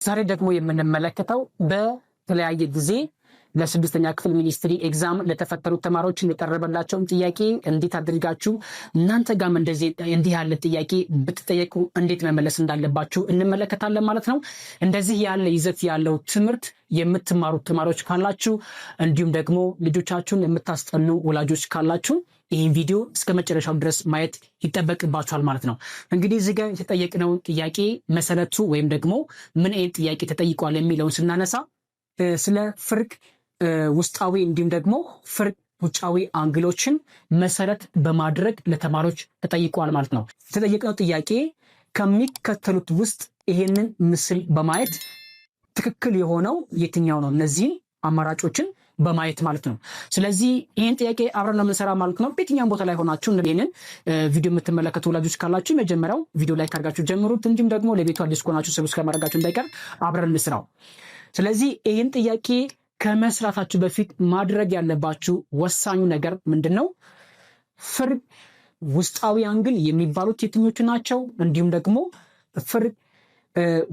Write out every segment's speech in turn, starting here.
ዛሬ ደግሞ የምንመለከተው በተለያየ ጊዜ ለስድስተኛ ክፍል ሚኒስትሪ ኤግዛም ለተፈተኑ ተማሪዎች የቀረበላቸውን ጥያቄ እንዴት አድርጋችሁ እናንተ ጋም እንዲህ ያለ ጥያቄ ብትጠየቁ እንዴት መመለስ እንዳለባችሁ እንመለከታለን ማለት ነው። እንደዚህ ያለ ይዘት ያለው ትምህርት የምትማሩ ተማሪዎች ካላችሁ እንዲሁም ደግሞ ልጆቻችሁን የምታስጠኑ ወላጆች ካላችሁ ይህን ቪዲዮ እስከ መጨረሻው ድረስ ማየት ይጠበቅባችኋል ማለት ነው። እንግዲህ እዚህ ጋር የተጠየቅነው ጥያቄ መሰረቱ ወይም ደግሞ ምን አይነት ጥያቄ ተጠይቋል የሚለውን ስናነሳ ስለ ፍርቅ ውስጣዊ እንዲሁም ደግሞ ፍርቅ ውጫዊ አንግሎችን መሰረት በማድረግ ለተማሪዎች ተጠይቋል ማለት ነው። የተጠየቅነው ጥያቄ ከሚከተሉት ውስጥ ይሄንን ምስል በማየት ትክክል የሆነው የትኛው ነው? እነዚህን አማራጮችን በማየት ማለት ነው። ስለዚህ ይህን ጥያቄ አብረን ነው የምንሰራ ማለት ነው። በየትኛውም ቦታ ላይ ሆናችሁ ይህንን ቪዲዮ የምትመለከቱ ወላጆች ካላችሁ መጀመሪያው ቪዲዮ ላይ ካርጋችሁ ጀምሩት። እንዲሁም ደግሞ ለቤቱ አዲስ ከሆናችሁ ሰብስክራይብ ማድረጋችሁ እንዳይቀር አብረን እንስራው። ስለዚህ ይህን ጥያቄ ከመስራታችሁ በፊት ማድረግ ያለባችሁ ወሳኙ ነገር ምንድን ነው? ፍርቅ ውስጣዊ አንግል የሚባሉት የትኞቹ ናቸው? እንዲሁም ደግሞ ፍርቅ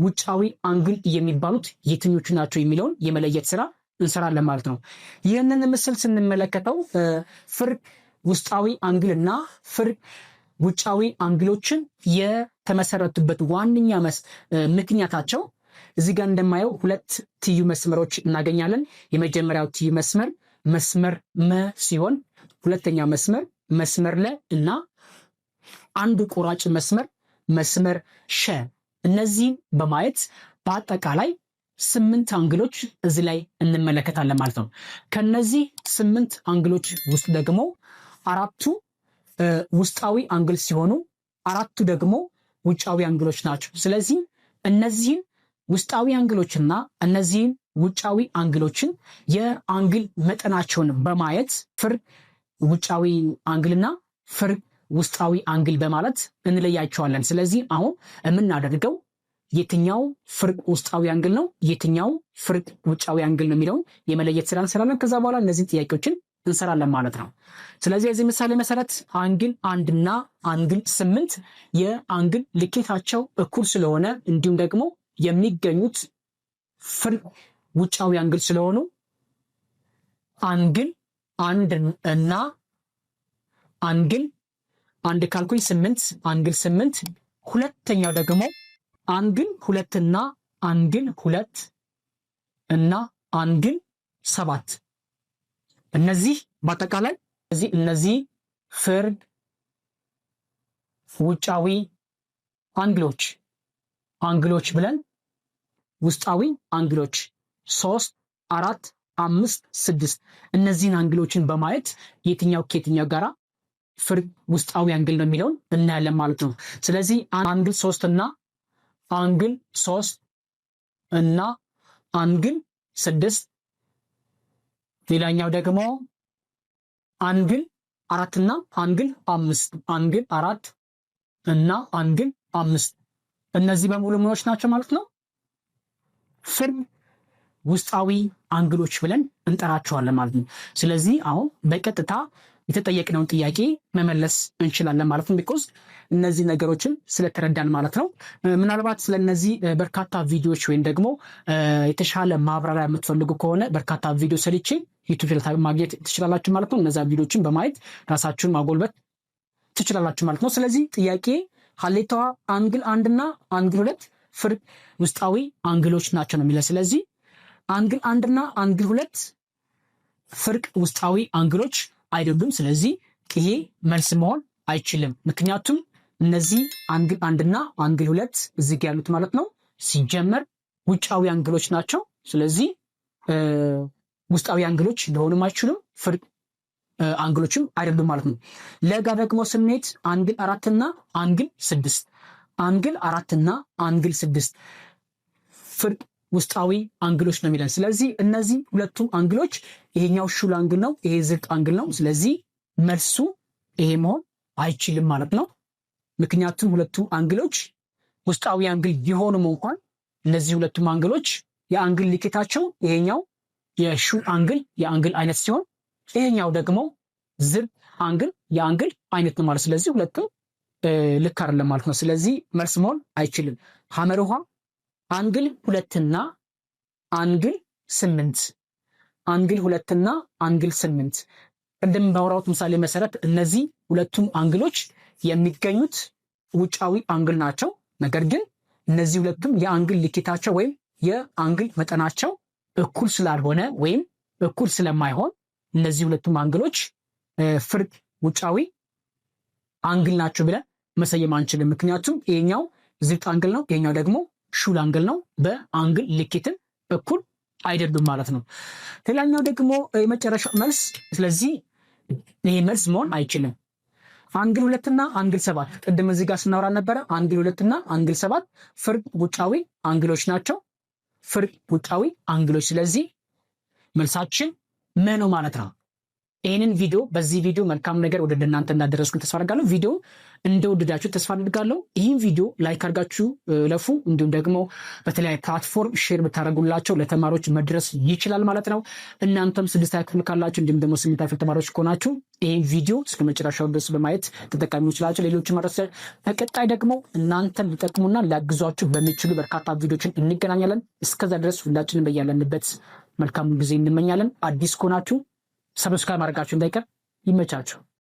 ውጫዊ አንግል የሚባሉት የትኞቹ ናቸው የሚለውን የመለየት ስራ እንሰራለን ማለት ነው። ይህንን ምስል ስንመለከተው ፍርቅ ውስጣዊ አንግል እና ፍርቅ ውጫዊ አንግሎችን የተመሰረቱበት ዋነኛ ምክንያታቸው እዚህ ጋር እንደማየው ሁለት ትይዩ መስመሮች እናገኛለን። የመጀመሪያው ትይዩ መስመር መስመር መ ሲሆን ሁለተኛ መስመር መስመር ለ እና አንዱ ቆራጭ መስመር መስመር ሸ። እነዚህን በማየት በአጠቃላይ 8 አንግሎች እዚህ ላይ እንመለከታለን ማለት ነው። ከነዚህ 8 አንግሎች ውስጥ ደግሞ አራቱ ውስጣዊ አንግል ሲሆኑ አራቱ ደግሞ ውጫዊ አንግሎች ናቸው። ስለዚህ እነዚህን ውስጣዊ አንግሎችና እነዚህን ውጫዊ አንግሎችን የአንግል መጠናቸውን በማየት ፍርቅ ውጫዊ አንግልና ፍርቅ ውስጣዊ አንግል በማለት እንለያቸዋለን። ስለዚህ አሁን የምናደርገው የትኛው ፍርቅ ውስጣዊ አንግል ነው፣ የትኛው ፍርቅ ውጫዊ አንግል ነው የሚለውን የመለየት ስራ እንሰራለን። ከዛ በኋላ እነዚህን ጥያቄዎችን እንሰራለን ማለት ነው። ስለዚህ የዚህ ምሳሌ መሰረት አንግል 1 እና አንግል 8 የአንግል ልኬታቸው እኩል ስለሆነ እንዲሁም ደግሞ የሚገኙት ፍርቅ ውጫዊ አንግል ስለሆኑ አንግል 1 እና አንግል 1 ካልኩኝ 8 አንግል 8 ሁለተኛው ደግሞ አንግል 2 እና አንግል 2 እና አንግል 7 እነዚህ በአጠቃላይ እነዚህ ፍርቅ ውጫዊ አንግሎች ብለን ውስጣዊ አንግሎች 3 4 5 6 እነዚህን አንግሎችን በማየት የትኛው ከየትኛው ጋራ ፍርቅ ውስጣዊ አንግል ነው የሚለውን እናያለን ማለት ነው። ስለዚህ አንግል 3 እና አንግል 3 እና አንግል 6 ሌላኛው ደግሞ አንግል 4 እና አንግል 5 አንግል 4 እና አንግል 5 እነዚህ በሙሉ ምኖች ናቸው ማለት ነው። ፍርቅ ውስጣዊ አንግሎች ብለን እንጠራቸዋለን ማለት ነው። ስለዚህ አሁን በቀጥታ የተጠየቅነውን ጥያቄ መመለስ እንችላለን ማለት ነው። ቢኮዝ እነዚህ ነገሮችን ስለተረዳን ማለት ነው። ምናልባት ስለነዚህ በርካታ ቪዲዮዎች ወይም ደግሞ የተሻለ ማብራሪያ የምትፈልጉ ከሆነ በርካታ ቪዲዮ ሰርቼ ዩቲዩብ ላይ ማግኘት ትችላላችሁ ማለት ነው። እነዛ ቪዲዮዎችን በማየት ራሳችሁን ማጎልበት ትችላላችሁ ማለት ነው። ስለዚህ ጥያቄ ሀሌታዋ አንግል 1 እና አንግል 2 ፍርቅ ውስጣዊ አንግሎች ናቸው ነው የሚለው። ስለዚህ አንግል 1 እና አንግል 2 ፍርቅ ውስጣዊ አንግሎች አይደሉም። ስለዚህ ይሄ መልስ መሆን አይችልም። ምክንያቱም እነዚህ አንግል 1 እና አንግል 2 እዚህ ጋር ያሉት ማለት ነው ሲጀመር ውጫዊ አንግሎች ናቸው። ስለዚህ ውስጣዊ አንግሎች ሊሆኑም አይችሉም፣ ፍርቅ አንግሎችም አይደሉም ማለት ነው። ለጋ ደግሞ ስንሄድ አንግል 4 እና አንግል 6 አንግል 4 እና አንግል 6 ፍርቅ ውስጣዊ አንግሎች ነው የሚለን። ስለዚህ እነዚህ ሁለቱም አንግሎች ይሄኛው ሹል አንግል ነው፣ ይሄ ዝቅ አንግል ነው። ስለዚህ መልሱ ይሄ መሆን አይችልም ማለት ነው። ምክንያቱም ሁለቱም አንግሎች ውስጣዊ አንግል ቢሆኑም እንኳን እነዚህ ሁለቱም አንግሎች የአንግል ልኬታቸው ይሄኛው የሹል አንግል የአንግል አይነት ሲሆን ይሄኛው ደግሞ ዝቅ አንግል የአንግል አይነት ነው ማለት። ስለዚህ ሁለቱም ልክ አይደለም ማለት ነው። ስለዚህ መልስ መሆን አይችልም። ሐመር ውሃ አንግል 2 እና አንግል 8 አንግል 2 እና አንግል 8 ቅድም ባወራሁት ምሳሌ መሰረት እነዚህ ሁለቱም አንግሎች የሚገኙት ውጫዊ አንግል ናቸው። ነገር ግን እነዚህ ሁለቱም የአንግል ልኬታቸው ወይም የአንግል መጠናቸው እኩል ስላልሆነ ወይም እኩል ስለማይሆን እነዚህ ሁለቱም አንግሎች ፍርድ ውጫዊ አንግል ናቸው ብለን መሰየም አንችልም። ምክንያቱም ይሄኛው ዝቅ አንግል ነው፣ ይሄኛው ደግሞ ሹል አንግል ነው። በአንግል ልኬትን እኩል አይደሉም ማለት ነው። ሌላኛው ደግሞ የመጨረሻው መልስ፣ ስለዚህ ይሄ መልስ መሆን አይችልም። አንግል 2 እና አንግል 7 ቅድም እዚህ ጋር ስናወራ ነበረ። አንግል 2 እና አንግል 7 ፍርድ ውጫዊ አንግሎች ናቸው። ፍርድ ውጫዊ አንግሎች። ስለዚህ መልሳችን ምን ነው ማለት ነው። ይህንን ቪዲዮ በዚህ ቪዲዮ መልካም ነገር ወደ እናንተ እንዳደረስኩ ተስፋ አድርጋለሁ። ቪዲዮ እንደወደዳችሁ ተስፋ አድርጋለሁ። ይህን ቪዲዮ ላይክ አድርጋችሁ ለፉ። እንዲሁም ደግሞ በተለያየ ፕላትፎርም ሼር ብታደርጉላቸው ለተማሪዎች መድረስ ይችላል ማለት ነው። እናንተም 6ኛ ክፍል ካላችሁ እንዲሁም ደግሞ 8ኛ ክፍል ተማሪዎች ከሆናችሁ ይህን ቪዲዮ እስከ መጨረሻው ድረስ በማየት ተጠቃሚ ይችላችሁ። ሌሎች መድረስ። በቀጣይ ደግሞ እናንተን ሊጠቅሙና ሊያግዟችሁ በሚችሉ በርካታ ቪዲዮችን እንገናኛለን። እስከዛ ድረስ ሁላችንም በያለንበት መልካም ጊዜ እንመኛለን። አዲስ ከሆናችሁ ሰብስክራይብ ማድረጋችሁ እንዳይቀር። ይመቻችሁ።